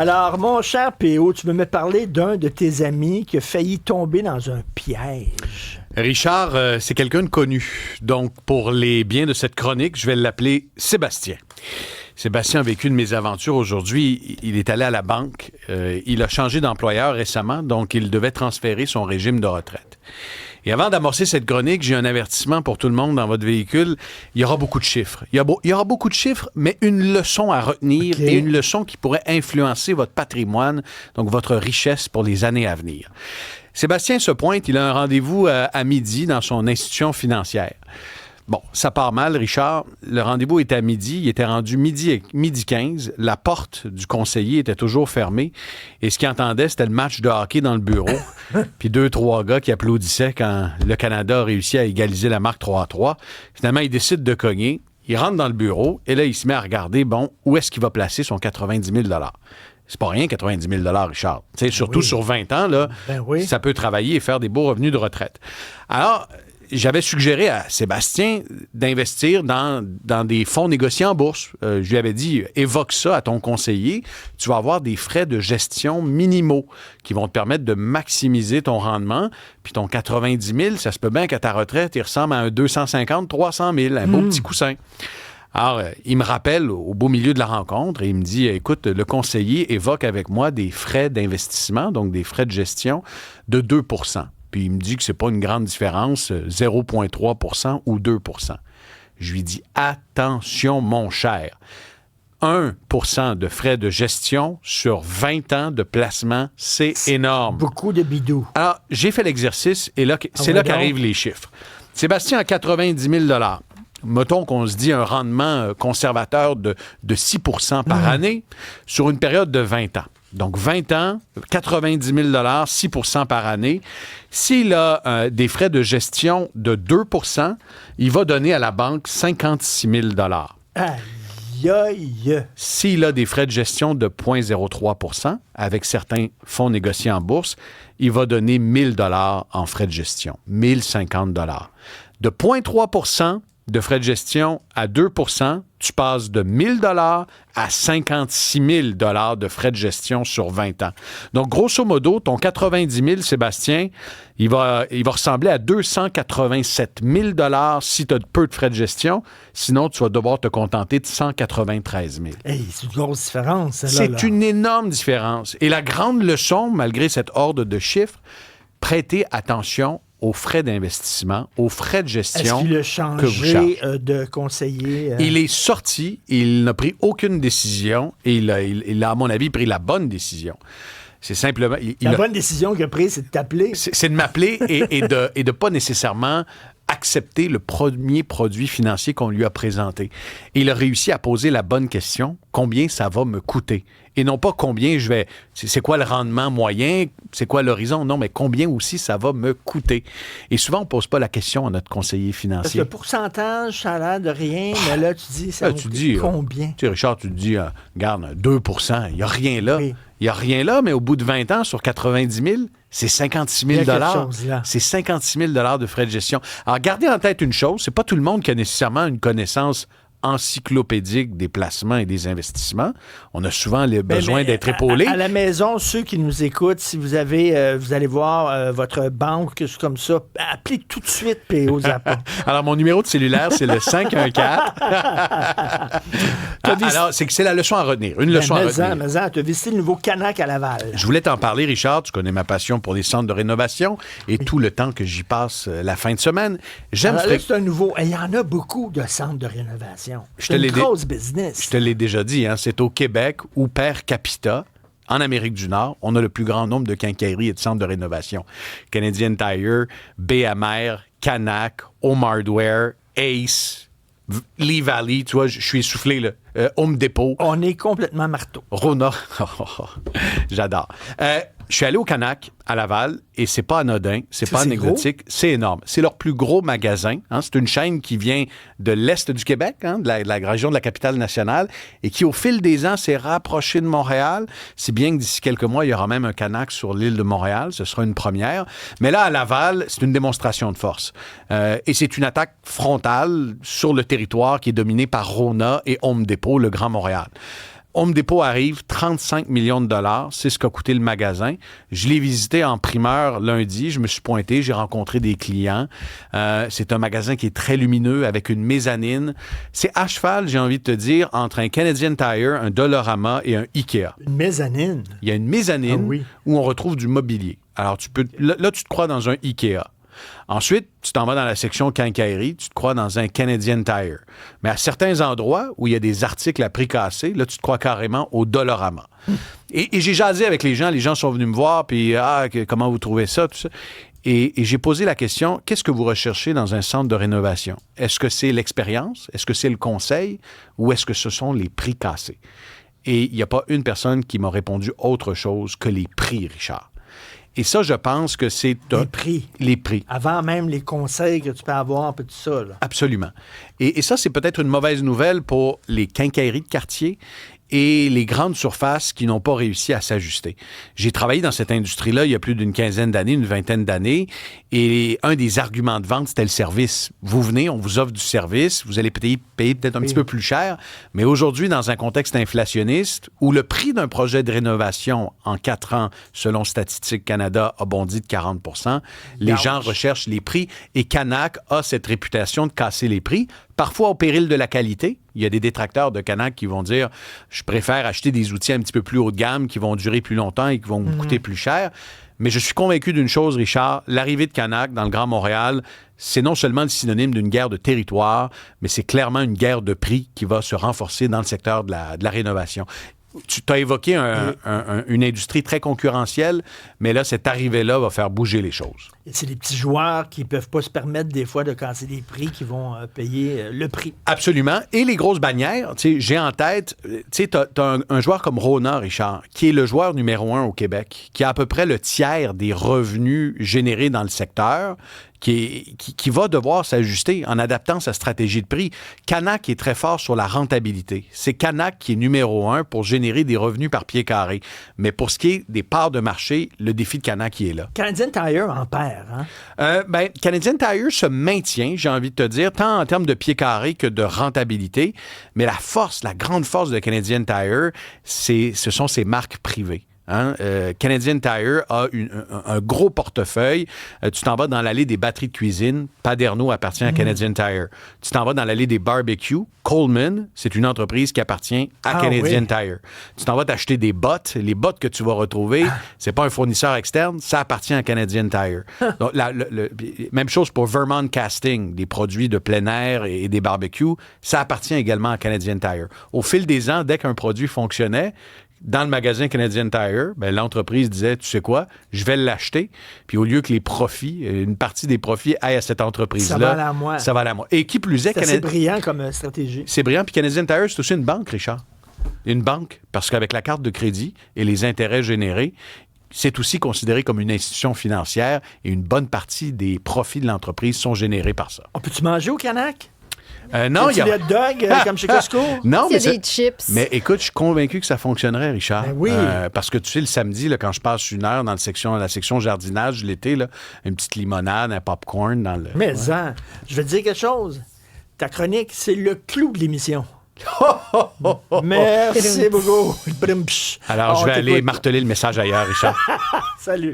Alors, mon cher P.O., tu veux me parler d'un de tes amis qui a failli tomber dans un piège. Richard, c'est quelqu'un de connu. Donc, pour les biens de cette chronique, je vais l'appeler Sébastien. Sébastien a vécu une mésaventure aujourd'hui. Il est allé à la banque. Il a changé d'employeur récemment, donc il devait transférer son régime de retraite. Et avant d'amorcer cette chronique, j'ai un avertissement pour tout le monde dans votre véhicule. Il y aura beaucoup de chiffres. Il y aura beaucoup de chiffres, mais une leçon à retenir et une leçon qui pourrait influencer votre patrimoine, donc votre richesse pour les années à venir. Sébastien se pointe, il a un rendez-vous à midi dans son institution financière. Bon, ça part mal, Richard. Le rendez-vous était à midi. Il était rendu midi 15. La porte du conseiller était toujours fermée. Et ce qu'il entendait, c'était le match de hockey dans le bureau. Puis 2-3 gars qui applaudissaient quand le Canada a réussi à égaliser la marque 3-3. Finalement, il décide de cogner. Il rentre dans le bureau. Et là, il se met à regarder, où est-ce qu'il va placer son 90 000 $. C'est pas rien, 90 000 $, Richard. Surtout sur 20 ans, là, ça peut travailler et faire des beaux revenus de retraite. Alors, j'avais suggéré à Sébastien d'investir dans des fonds négociés en bourse. Je lui avais dit, évoque ça à ton conseiller. Tu vas avoir des frais de gestion minimaux qui vont te permettre de maximiser ton rendement. Puis ton 90 000, ça se peut bien qu'à ta retraite, il ressemble à un 250 300 000, un beau petit coussin. Alors, il me rappelle au beau milieu de la rencontre et il me dit, écoute, le conseiller évoque avec moi des frais d'investissement, donc des frais de gestion de 2 %. Puis il me dit que c'est pas une grande différence, 0,3 % ou 2 %. Je lui dis, attention, mon cher, 1 % de frais de gestion sur 20 ans de placement, c'est énorme. Beaucoup de bidou. Alors, j'ai fait l'exercice et là, c'est là qu'arrivent les chiffres. Sébastien a 90 000 $. Mettons qu'on se dit un rendement conservateur de 6 % par année sur une période de 20 ans. Donc, 20 ans, 90 000 $, 6 % par année. S'il a des frais de gestion de 2 %, il va donner à la banque 56 000 $. Aïe, aïe. S'il a des frais de gestion de 0,03 % avec certains fonds négociés en bourse, il va donner 1 000 $ en frais de gestion, 1 050 $. De 0,3 % de frais de gestion à 2 %, tu passes de 1 000 $ à 56 000 $ de frais de gestion sur 20 ans. Donc, grosso modo, ton 90 000, Sébastien, il va ressembler à 287 000 $ si tu as peu de frais de gestion. Sinon, tu vas devoir te contenter de 193 000. Hey, c'est une grosse différence. C'est une énorme différence. Et la grande leçon, malgré cette horde de chiffres, prêtez attention aux frais d'investissement, aux frais de gestion. Est-ce qu'il a changé de conseiller? Il est sorti, il n'a pris aucune décision et il a, à mon avis, pris la bonne décision. C'est simplement... bonne décision qu'il a prise, c'est de t'appeler. C'est de m'appeler et de pas nécessairement accepter le premier produit financier qu'on lui a présenté. Et il a réussi à poser la bonne question, combien ça va me coûter? Et non pas combien je vais... C'est quoi le rendement moyen? C'est quoi l'horizon? Non, mais combien aussi ça va me coûter? Et souvent, on ne pose pas la question à notre conseiller financier. Parce que le pourcentage, ça a l'air de rien, mais là, tu dis, ça va coûter combien? Tu sais, Richard, tu te dis, regarde, 2 %, il n'y a rien là. Oui. Il n'y a rien là, mais au bout de 20 ans, sur 90 000, c'est 56 000 $. C'est 56 000 $ de frais de gestion. Alors, gardez en tête une chose, c'est pas tout le monde qui a nécessairement une connaissance encyclopédique des placements et des investissements. On a souvent le besoin d'être épaulé. À la maison, ceux qui nous écoutent, si vous avez, vous allez voir votre banque comme ça, appelez tout de suite P.O. Zappa. Alors, mon numéro de cellulaire, c'est le 514. Alors, c'est la leçon à retenir. Une leçon à retenir. Mais tu as visité le nouveau Canac à Laval. Je voulais t'en parler, Richard. Tu connais ma passion pour les centres de rénovation et tout le temps que j'y passe la fin de semaine. C'est un nouveau. Il y en a beaucoup de centres de rénovation. C'est une grosse business. Je te l'ai déjà dit, hein, c'est au Québec où per capita, en Amérique du Nord, on a le plus grand nombre de quincailleries et de centres de rénovation. Canadian Tire, BMR, Canac, Home Hardware, Ace, Lee Valley, tu vois, je suis essoufflé, là. Home Depot. On est complètement marteau. Rona. J'adore. Je suis allé au Canac, à Laval, et c'est pas anodin, c'est pas anecdotique, c'est énorme. C'est leur plus gros magasin. Hein? C'est une chaîne qui vient de l'Est du Québec, hein, de la région de la capitale nationale, et qui, au fil des ans, s'est rapproché de Montréal. Si bien que d'ici quelques mois, il y aura même un Canac sur l'île de Montréal. Ce sera une première. Mais là, à Laval, c'est une démonstration de force. Et c'est une attaque frontale sur le territoire qui est dominé par Rona et Home Depot, le Grand Montréal. Home Depot arrive, 35 millions de dollars, c'est ce qu'a coûté le magasin. Je l'ai visité en primeur lundi, je me suis pointé, j'ai rencontré des clients. C'est un magasin qui est très lumineux avec une mezzanine. C'est à cheval, j'ai envie de te dire, entre un Canadian Tire, un Dollarama et un Ikea. Une mezzanine? Il y a une mezzanine oui. où on retrouve du mobilier. Alors, là, tu te crois dans un Ikea. Ensuite, tu t'en vas dans la section quincaillerie, tu te crois dans un Canadian Tire. Mais à certains endroits où il y a des articles à prix cassé, là, tu te crois carrément au Dollarama. Et j'ai jasé avec les gens sont venus me voir, puis comment vous trouvez ça, tout ça. Et j'ai posé la question, qu'est-ce que vous recherchez dans un centre de rénovation? Est-ce que c'est l'expérience? Est-ce que c'est le conseil? Ou est-ce que ce sont les prix cassés? Et il n'y a pas une personne qui m'a répondu autre chose que les prix, Richard. Et ça, je pense que c'est... Les prix. Les prix. Avant même les conseils que tu peux avoir, puis tout ça. Là. Absolument. Et ça, c'est peut-être une mauvaise nouvelle pour les quincailleries de quartier et les grandes surfaces qui n'ont pas réussi à s'ajuster. J'ai travaillé dans cette industrie-là il y a plus d'une quinzaine d'années, une vingtaine d'années, et un des arguments de vente, c'était le service. Vous venez, on vous offre du service, vous allez payer peut-être un petit peu plus cher, mais aujourd'hui, dans un contexte inflationniste, où le prix d'un projet de rénovation en 4 ans, selon Statistique Canada, a bondi de 40 %, les gens recherchent les prix, et Canac a cette réputation de casser les prix, parfois au péril de la qualité. Il y a des détracteurs de Canac qui vont dire « Je préfère acheter des outils un petit peu plus haut de gamme qui vont durer plus longtemps et qui vont me coûter plus cher. » Mais je suis convaincu d'une chose, Richard, l'arrivée de Canac dans le Grand Montréal, c'est non seulement le synonyme d'une guerre de territoire, mais c'est clairement une guerre de prix qui va se renforcer dans le secteur de la rénovation. Tu as évoqué une industrie très concurrentielle, mais là, cette arrivée-là va faire bouger les choses. Et c'est les petits joueurs qui ne peuvent pas se permettre des fois de casser des prix qui vont payer le prix. Absolument. Et les grosses bannières, j'ai en tête, tu as un joueur comme Rona, Richard, qui est le joueur numéro 1 au Québec, qui a à peu près le tiers des revenus générés dans le secteur, qui va devoir s'ajuster en adaptant sa stratégie de prix. Canac est très fort sur la rentabilité. C'est Canac qui est numéro 1 pour générer des revenus par pied carré. Mais pour ce qui est des parts de marché, le défi de Canac, il est là. Canadian Tire en perd, hein? Canadian Tire se maintient, j'ai envie de te dire, tant en termes de pied carré que de rentabilité. Mais la grande force de Canadian Tire, ce sont ses marques privées. Canadian Tire a un gros portefeuille. Tu t'en vas dans l'allée des batteries de cuisine. Paderno appartient à Canadian Tire. Tu t'en vas dans l'allée des barbecues. Coleman, c'est une entreprise qui appartient à Canadian Tire. Tu t'en vas t'acheter des bottes. Les bottes que tu vas retrouver, c'est pas un fournisseur externe, ça appartient à Canadian Tire. Donc, même chose pour Vermont Casting, des produits de plein air et des barbecues, ça appartient également à Canadian Tire. Au fil des ans, dès qu'un produit fonctionnait, dans le magasin Canadian Tire, l'entreprise disait, tu sais quoi, je vais l'acheter. Puis au lieu que les profits, une partie des profits aillent à cette entreprise-là, ça va aller à moi. Ça va aller à moi. Et qui plus est... C'est brillant comme stratégie. C'est brillant. Puis Canadian Tire, c'est aussi une banque, Richard. Une banque, parce qu'avec la carte de crédit et les intérêts générés, c'est aussi considéré comme une institution financière et une bonne partie des profits de l'entreprise sont générés par ça. On peut-tu manger au Canac? Non, il y a des hot dogs comme chez Costco? Non, mais des chips. Mais écoute, je suis convaincu que ça fonctionnerait, Richard. Ben oui. Parce que tu sais, le samedi, là, quand je passe une heure dans la section jardinage l'été, là, une petite limonade, un popcorn dans le... Mais je vais te dire quelque chose. Ta chronique, c'est le clou de l'émission. Merci beaucoup. Alors, je vais aller marteler le message ailleurs, Richard. Salut.